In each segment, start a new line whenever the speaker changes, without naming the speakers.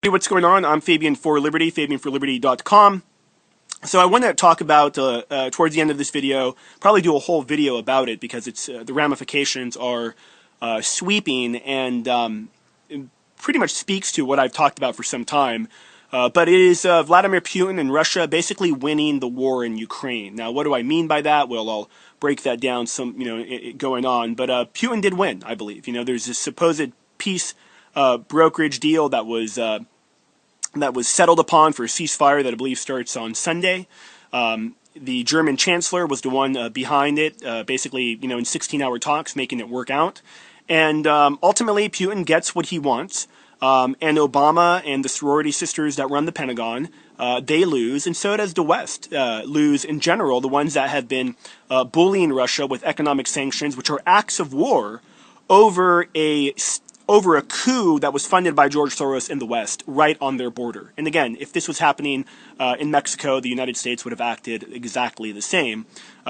Hey, what's going on? I'm Fabian for Liberty, fabianforliberty.com. So I want to talk about, towards the end of this video, probably do a whole video about it because it's the ramifications are sweeping and it pretty much speaks to what I've talked about for some time. But it is Vladimir Putin and Russia basically winning the war in Ukraine. Now, what do I mean by that? Well, I'll break that down some, going on. But Putin did win, I believe. There's this supposed peace brokerage deal that was settled upon for a ceasefire that I believe starts on Sunday. The German chancellor was the one behind it, basically, in 16-hour talks, making it work out. And ultimately, Putin gets what he wants. And Obama and the sorority sisters that run the Pentagon, they lose, and so does the West lose in general, the ones that have been bullying Russia with economic sanctions, which are acts of war over a coup that was funded by George Soros in the West, right on their border. And again, if this was happening in Mexico, the United States would have acted exactly the same.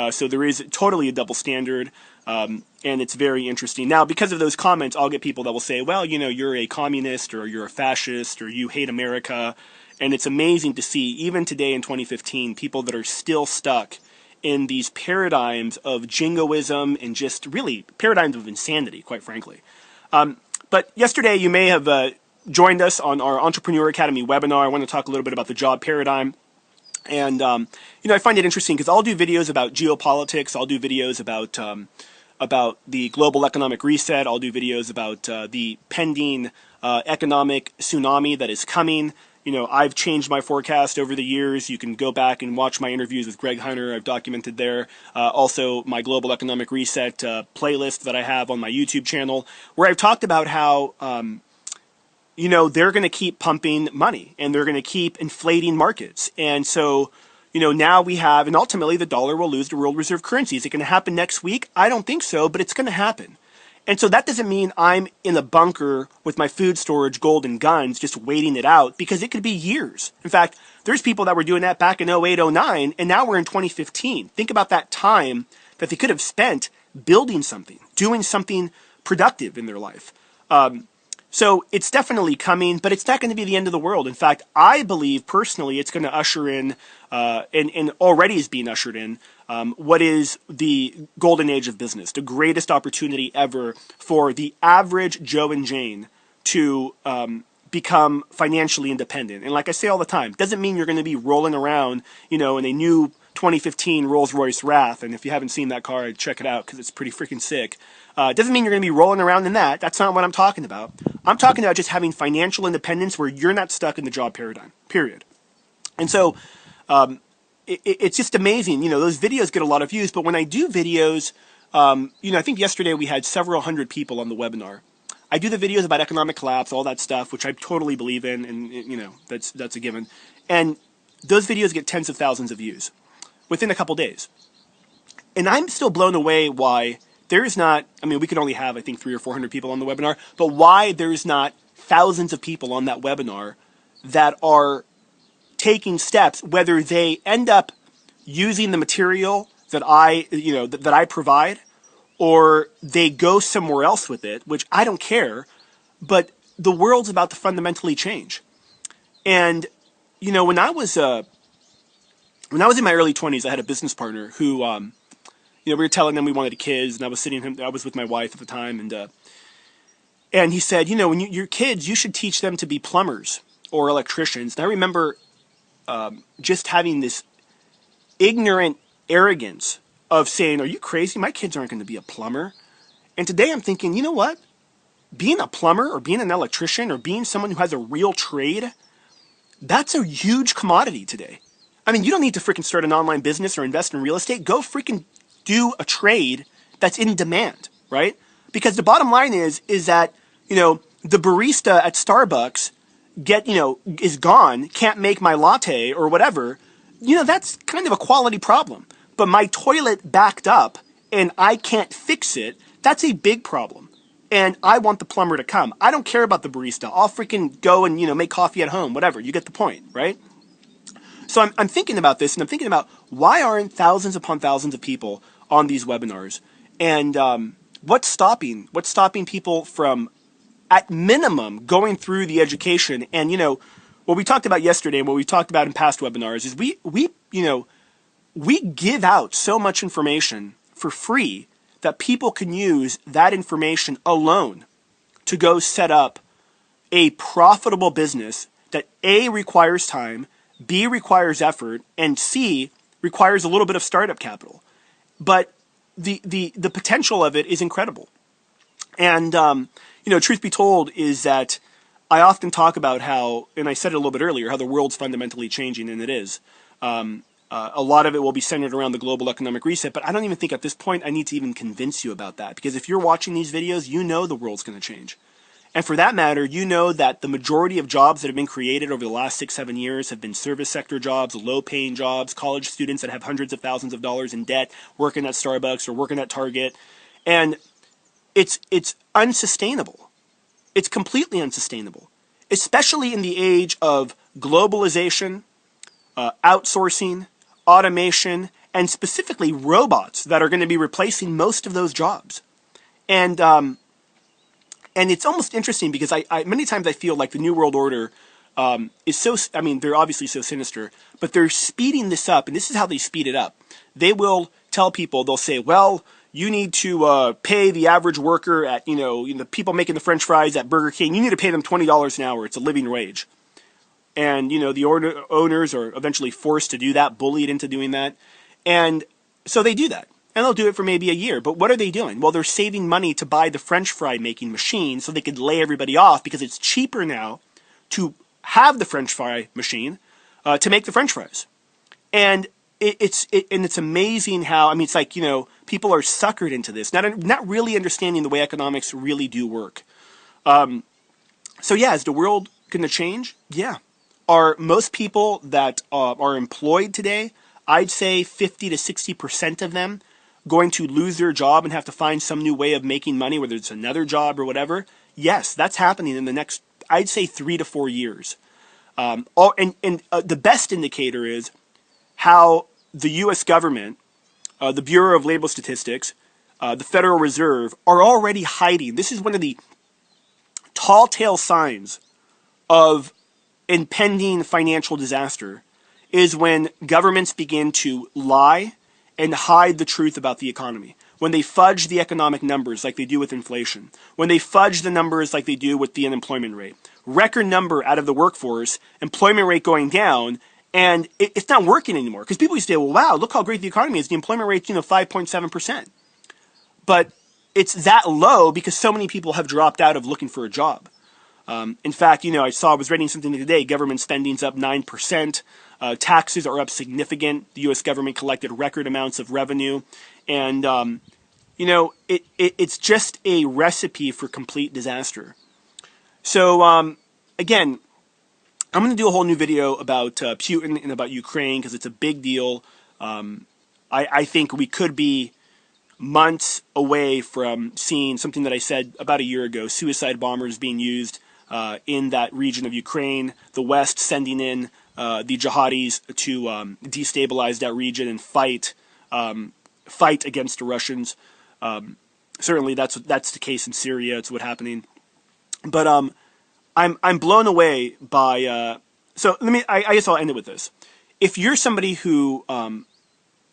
So there is totally a double standard, and it's very interesting. Now, because of those comments, I'll get people that will say, well, you're a communist, or you're a fascist, or you hate America. And it's amazing to see, even today in 2015, people that are still stuck in these paradigms of jingoism and just really paradigms of insanity, quite frankly. But yesterday, you may have joined us on our Entrepreneur Academy webinar. I want to talk a little bit about the job paradigm. And, I find it interesting because I'll do videos about geopolitics. I'll do videos about the global economic reset. I'll do videos about the pending economic tsunami that is coming. I've changed my forecast over the years. You can go back and watch my interviews with Greg Hunter. I've documented there. Also, my Global Economic Reset playlist that I have on my YouTube channel, where I've talked about how, they're going to keep pumping money and they're going to keep inflating markets. And so, now we have, and ultimately the dollar will lose to world reserve currency. Is it going to happen next week? I don't think so, but it's going to happen. And so that doesn't mean I'm in a bunker with my food storage, gold, and guns just waiting it out, because it could be years. In fact, there's people that were doing that back in 08, 09, and now we're in 2015. Think about that time that they could have spent building something, doing something productive in their life. So it's definitely coming, but it's not going to be the end of the world. In fact, I believe personally it's going to usher in, and already is being ushered in, what is the golden age of business, the greatest opportunity ever for the average Joe and Jane to become financially independent. And like I say all the time, doesn't mean you're going to be rolling around, in a new 2015 Rolls-Royce Wrath. And if you haven't seen that car, I'd check it out because it's pretty freaking sick. Doesn't mean you're going to be rolling around in that. That's not what I'm talking about. I'm talking about just having financial independence where you're not stuck in the job paradigm, period. And so it's just amazing. Those videos get a lot of views, but when I do videos, I think yesterday we had several hundred people on the webinar. I do the videos about economic collapse, all that stuff, which I totally believe in, and that's a given. And those videos get tens of thousands of views within a couple days. And I'm still blown away why there's not, we could only have, I think, 300 or 400 people on the webinar, but why there's not thousands of people on that webinar that are taking steps, whether they end up using the material that that I provide, or they go somewhere else with it, which I don't care, but the world's about to fundamentally change. And, when I was in my early 20s, I had a business partner who, we were telling them we wanted kids, and I was with my wife at the time, and he said, when your kids, you should teach them to be plumbers or electricians. And I remember just having this ignorant arrogance of saying, are you crazy? My kids aren't going to be a plumber. And today I'm thinking, you know what? Being a plumber or being an electrician or being someone who has a real trade, that's a huge commodity today. You don't need to freaking start an online business or invest in real estate. Go freaking do a trade that's in demand, right? Because the bottom line is that, the barista at Starbucks is gone, can't make my latte or whatever. That's kind of a quality problem. But my toilet backed up and I can't fix it. That's a big problem. And I want the plumber to come. I don't care about the barista. I'll freaking go and, make coffee at home, whatever. You get the point, right? So I'm thinking about this, and I'm thinking about why aren't thousands upon thousands of people on these webinars? And what's stopping people from at minimum, going through the education. And, what we talked about yesterday and what we talked about in past webinars is we give out so much information for free that people can use that information alone to go set up a profitable business that A, requires time, B, requires effort, and C, requires a little bit of startup capital. But the potential of it is incredible. And, truth be told is that I often talk about how, and I said it a little bit earlier, how the world's fundamentally changing, and it is. A lot of it will be centered around the global economic reset, but I don't even think at this point I need to even convince you about that, because if you're watching these videos, you know the world's going to change. And for that matter, you know that the majority of jobs that have been created over the last 6-7 years have been service sector jobs, low-paying jobs, college students that have hundreds of thousands of dollars in debt, working at Starbucks or working at Target. And it's unsustainable. It's completely unsustainable, especially in the age of globalization, outsourcing, automation, and specifically robots that are going to be replacing most of those jobs. And it's almost interesting because I many times I feel like the New World Order is so, they're obviously so sinister, but they're speeding this up, and this is how they speed it up. They will tell people, they'll say, well, you need to pay the average worker at, the people making the French fries at Burger King, you need to pay them $20 an hour. It's a living wage. And, the owners are eventually forced to do that, bullied into doing that. And so they do that. And they'll do it for maybe a year. But what are they doing? Well, they're saving money to buy the French fry making machine so they could lay everybody off, because it's cheaper now to have the French fry machine to make the French fries. And it's amazing how, it's like, people are suckered into this, not really understanding the way economics really do work. So yeah, is the world going to change? Yeah. Are most people that are employed today, I'd say 50 to 60% of them, going to lose their job and have to find some new way of making money, whether it's another job or whatever? Yes, that's happening in the next, I'd say, 3 to 4 years. The best indicator is how the U.S. government, the Bureau of Labor Statistics, the Federal Reserve are already hiding. This is one of the tall tale signs of impending financial disaster, is when governments begin to lie and hide the truth about the economy. When they fudge the economic numbers like they do with inflation. When they fudge the numbers like they do with the unemployment rate. Record number out of the workforce, employment rate going down, and it's not working anymore. Because people used to say, well, wow, look how great the economy is. The employment rate's 5.7%. But it's that low because so many people have dropped out of looking for a job. In fact, I was reading something today, government spending's up 9%, taxes are up significant, the U.S. government collected record amounts of revenue, and, it's just a recipe for complete disaster. So, again, I'm going to do a whole new video about Putin and about Ukraine, because it's a big deal. I think we could be months away from seeing something that I said about a year ago, suicide bombers being used in that region of Ukraine, the West sending in the jihadis to destabilize that region and fight against the Russians. Certainly that's the case in Syria. It's what's happening. But I'm blown away by so I guess I'll end it with this. If you're somebody who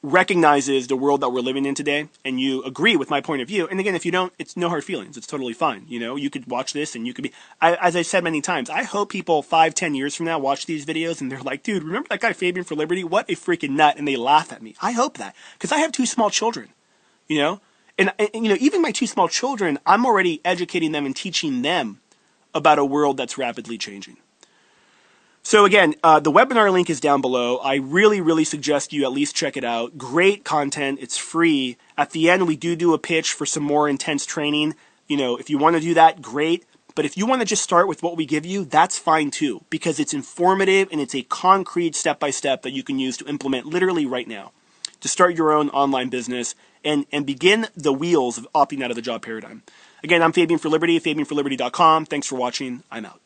recognizes the world that we're living in today, and you agree with my point of view, and again, if you don't, it's no hard feelings. It's totally fine. You could watch this, and you could be, as I said many times, I hope people 5-10 years from now watch these videos, and they're like, dude, remember that guy Fabian for Liberty? What a freaking nut, and they laugh at me. I hope that, because I have 2 small children, and even my 2 small children, I'm already educating them and teaching them about a world that's rapidly changing. So again, the webinar link is down below. I really, really suggest you at least check it out. Great content. It's free. At the end, we do a pitch for some more intense training. If you want to do that, great. But if you want to just start with what we give you, that's fine too, because it's informative and it's a concrete step-by-step that you can use to implement literally right now to start your own online business and begin the wheels of opting out of the job paradigm. Again, I'm Fabian for Liberty, fabianforliberty.com. Thanks for watching. I'm out.